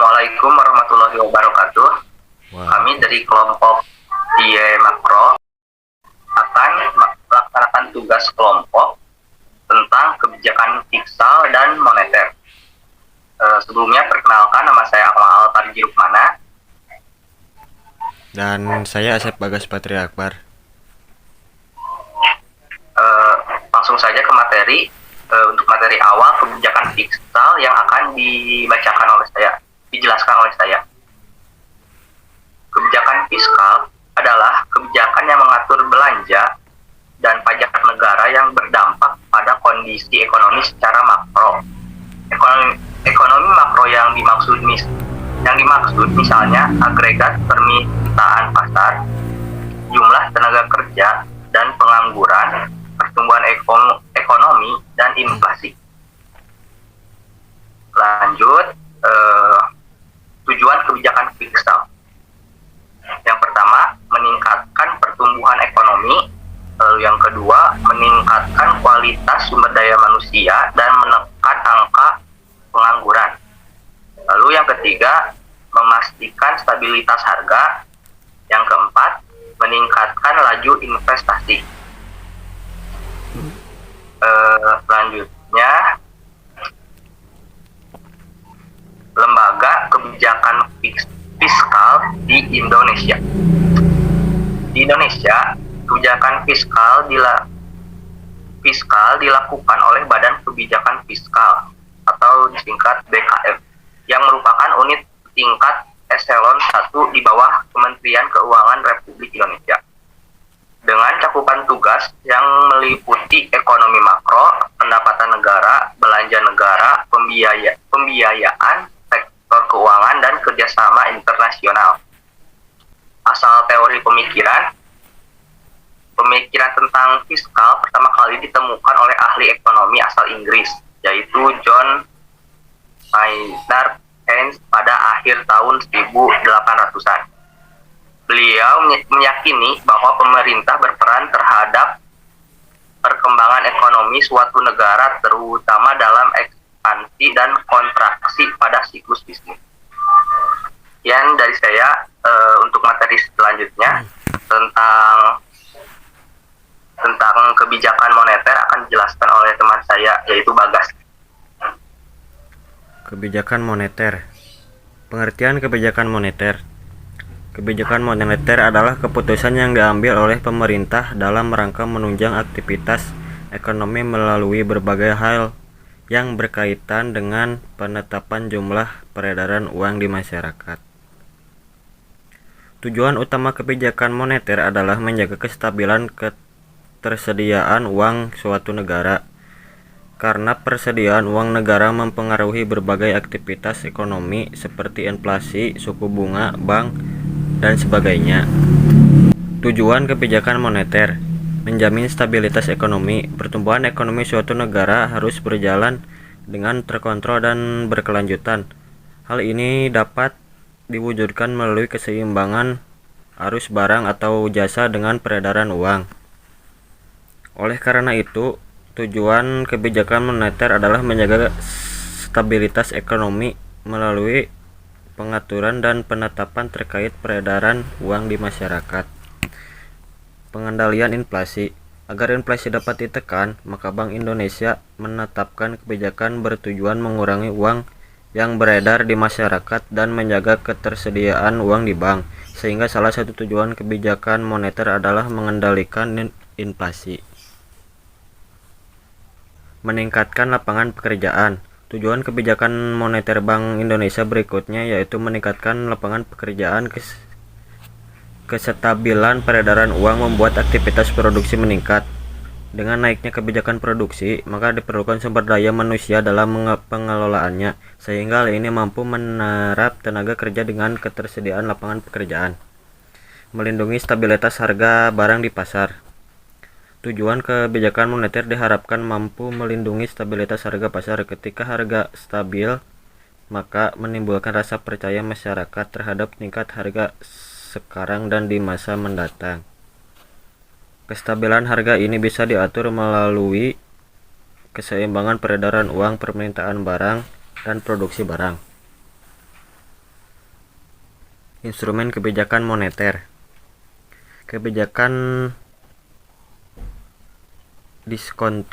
Assalamualaikum warahmatullahi wabarakatuh. Wah, Kami dari kelompok IE Makro akan melaksanakan tugas kelompok tentang kebijakan fiskal dan moneter. Sebelumnya perkenalkan, nama saya Akmal Tarji Rukmana. dan saya Asep Bagas Patria Akbar. Langsung saja ke materi. Untuk materi awal, kebijakan fiskal yang akan dijelaskan oleh saya. Kebijakan fiskal adalah kebijakan yang mengatur belanja dan pajak negara yang berdampak pada kondisi ekonomi secara makro. Ekonomi makro yang dimaksud misalnya agregat permintaan pasar, jumlah tenaga kerja dan pengangguran, pertumbuhan ekonomi dan inflasi. Lanjut, tujuan kebijakan fiskal. Yang pertama, meningkatkan pertumbuhan ekonomi. Lalu yang kedua, meningkatkan kualitas sumber daya manusia dan menekan angka pengangguran. Lalu yang ketiga, memastikan stabilitas harga. Yang keempat, meningkatkan laju investasi. Selanjutnya, lembaga kebijakan fiskal di Indonesia. Di Indonesia, kebijakan fiskal dilakukan oleh Badan Kebijakan Fiskal atau disingkat BKF, yang merupakan unit tingkat eselon 1 di bawah Kementerian Keuangan Republik Indonesia, dengan cakupan tugas yang meliputi ekonomi makro, pendapatan negara, belanja negara, pembiayaan sektor keuangan, dan kerjasama internasional. Asal teori pemikiran tentang fiskal pertama kali ditemukan oleh ahli ekonomi asal Inggris, yaitu John Maynard Keynes pada akhir tahun 1800-an. Beliau meyakini bahwa pemerintah berperan terhadap perkembangan ekonomi suatu negara, terutama dalam ekspansi dan kontraksi pada siklus bisnis. Yang dari saya, untuk materi selanjutnya tentang kebijakan moneter akan dijelaskan oleh teman saya, yaitu Bagas. Kebijakan moneter. Pengertian kebijakan moneter. Kebijakan moneter adalah keputusan yang diambil oleh pemerintah dalam rangka menunjang aktivitas ekonomi melalui berbagai hal yang berkaitan dengan penetapan jumlah peredaran uang di masyarakat. Tujuan utama kebijakan moneter adalah menjaga kestabilan ketersediaan uang suatu negara, karena persediaan uang negara mempengaruhi berbagai aktivitas ekonomi seperti inflasi, suku bunga, bank, dan sebagainya. Tujuan kebijakan moneter menjamin stabilitas ekonomi. Pertumbuhan ekonomi suatu negara harus berjalan dengan terkontrol dan berkelanjutan. Hal ini dapat diwujudkan melalui keseimbangan arus barang atau jasa dengan peredaran uang. Oleh karena itu, tujuan kebijakan moneter adalah menjaga stabilitas ekonomi melalui pengaturan dan penetapan terkait peredaran uang di masyarakat. Pengendalian inflasi. Agar inflasi dapat ditekan, maka Bank Indonesia menetapkan kebijakan bertujuan mengurangi uang yang beredar di masyarakat dan menjaga ketersediaan uang di bank, sehingga salah satu tujuan kebijakan moneter adalah mengendalikan inflasi. Meningkatkan lapangan pekerjaan. Tujuan kebijakan moneter Bank Indonesia berikutnya yaitu meningkatkan lapangan pekerjaan. Kesetabilan peredaran uang membuat aktivitas produksi meningkat. Dengan naiknya kebijakan produksi, maka diperlukan sumber daya manusia dalam pengelolaannya, sehingga hal ini mampu menyerap tenaga kerja dengan ketersediaan lapangan pekerjaan. Melindungi stabilitas harga barang di pasar. Tujuan kebijakan moneter diharapkan mampu melindungi stabilitas harga pasar. Ketika harga stabil, maka menimbulkan rasa percaya masyarakat terhadap tingkat harga sekarang dan di masa mendatang. Kestabilan harga ini bisa diatur melalui keseimbangan peredaran uang, permintaan barang, dan produksi barang. Instrumen kebijakan moneter. Kebijakan discount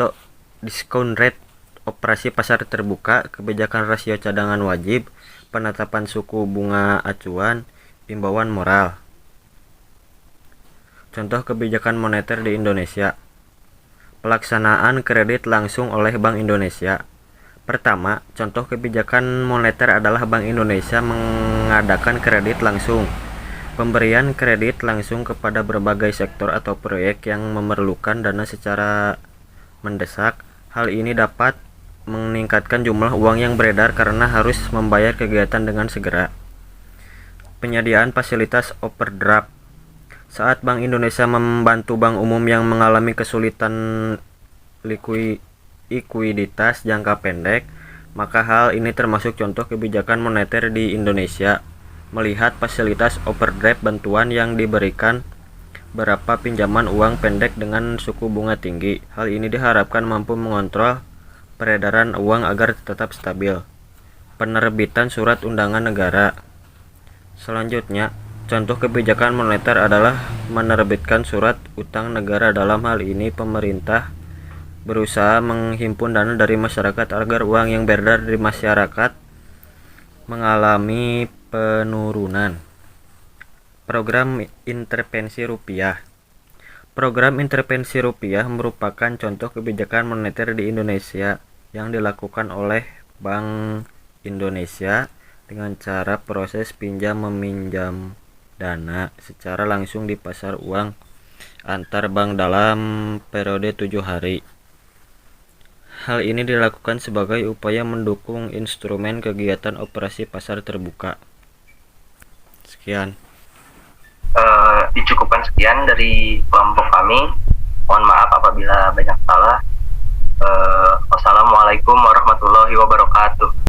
rate, operasi pasar terbuka, kebijakan rasio cadangan wajib, penetapan suku bunga acuan, imbauan moral. Contoh kebijakan moneter di Indonesia. Pelaksanaan kredit langsung oleh Bank Indonesia. Pertama, contoh kebijakan moneter adalah Bank Indonesia mengadakan kredit langsung. Pemberian kredit langsung kepada berbagai sektor atau proyek yang memerlukan dana secara mendesak. Hal ini dapat meningkatkan jumlah uang yang beredar karena harus membayar kegiatan dengan segera. Penyediaan fasilitas overdraft. Saat Bank Indonesia membantu bank umum yang mengalami kesulitan likuiditas jangka pendek, maka hal ini termasuk contoh kebijakan moneter di Indonesia. Melihat fasilitas overdraft, bantuan yang diberikan berupa pinjaman uang pendek dengan suku bunga tinggi. Hal ini diharapkan mampu mengontrol peredaran uang agar tetap stabil. Penerbitan surat undangan negara. Selanjutnya, contoh kebijakan moneter adalah menerbitkan surat utang negara. Dalam hal ini, pemerintah berusaha menghimpun dana dari masyarakat agar uang yang beredar di masyarakat mengalami penurunan. Program intervensi rupiah. Program intervensi rupiah merupakan contoh kebijakan moneter di Indonesia yang dilakukan oleh Bank Indonesia dengan cara proses pinjam meminjam dana secara langsung di pasar uang antar bank dalam periode 7 hari. Hal ini dilakukan sebagai upaya mendukung instrumen kegiatan operasi pasar terbuka. Sekian. Dicukupkan sekian dari kelompok kami. Mohon maaf apabila banyak salah. Wassalamualaikum warahmatullahi wabarakatuh.